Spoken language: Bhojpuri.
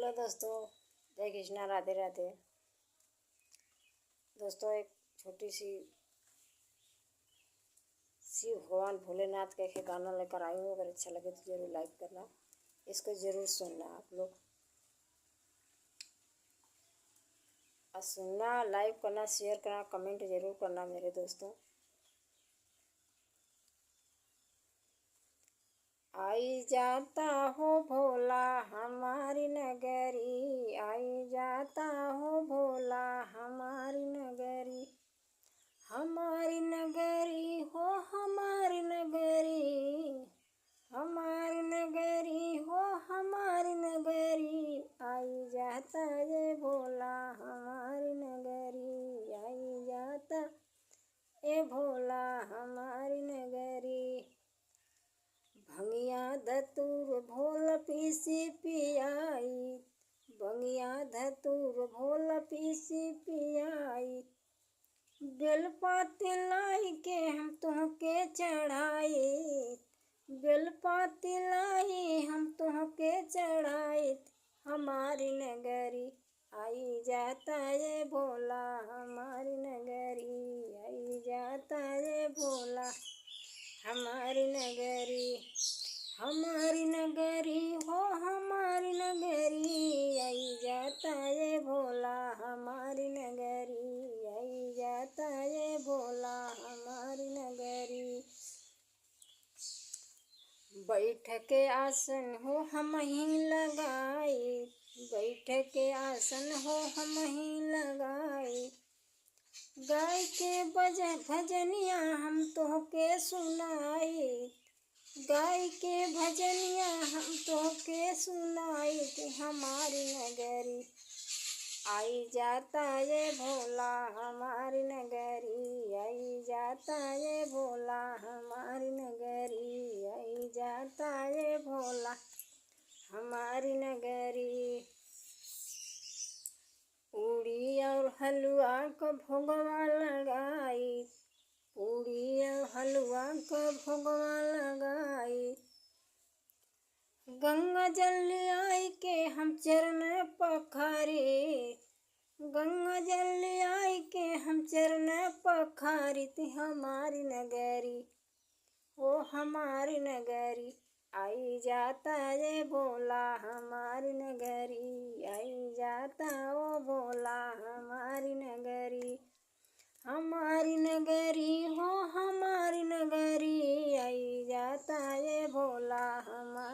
हेलो दोस्तों, जय कृष्णा, राधे राधे। दोस्तों, एक छोटी सी शिव भगवान भोलेनाथ का एक गाना लेकर आई हूँ। अगर अच्छा लगे तो जरूर लाइक करना, इसको जरूर सुनना आप लोग। और सुनना, लाइक करना, शेयर करना, कमेंट जरूर करना मेरे दोस्तों। आई जाता हो भोला हमारी नगरी, आई जाता हो भोला हमारी नगरी, हमारी नगरी हो हमारी नगरी, हमारी नगरी हो हमारी नगरी। आई जाता ये भोला हमारी नगरी, आई जाता ए भोला हमारी नगरी। भंगिया धतूर भोल पीसी पियाई, भंगिया धतूर भोल पीसी पियाई। बेलपाती लाई के हम तुहके चढ़ाए, बेलपाती लाई हम तुहके चढ़ाए। हमारी नगरी आई जाता ये भोला हमारी नगरी, आई जाता ये भोला हमारी नगरी, हमारी नगरी हो हमारी नगरी। आई जाता ये भोला हमारी नगरी, आई जाता ये भोला हमारी नगरी। बैठ के आसन हो हम ही लगाए, बैठ के आसन हो हम ही लगाए। गाय के भजनिया हम तोहके सुनाए, गाय के भजनिया हम तोहके सुनाए। कि हमारी नगरी आई जाता ये भोला हमारी नगरी, आई जाता ये भोला हमारी नगरी, आई जाता ये भोला हमारी नगरी। पूड़ी और हलवा को भोगवा लगाई, पूड़ी और हलवा को भोगवा लगाई। गंगा जल आई के हम चरण पखारे, गंगा जल आई के हम चरण पखारी। हमारी नगरी ओ हमारी नगरी आई जाता ये भोला हमारी नगरी, आई जाता ओ भोला हमारी नगरी, हमारी नगरी हो हमारी नगरी। आई जाता ये भोला हमारी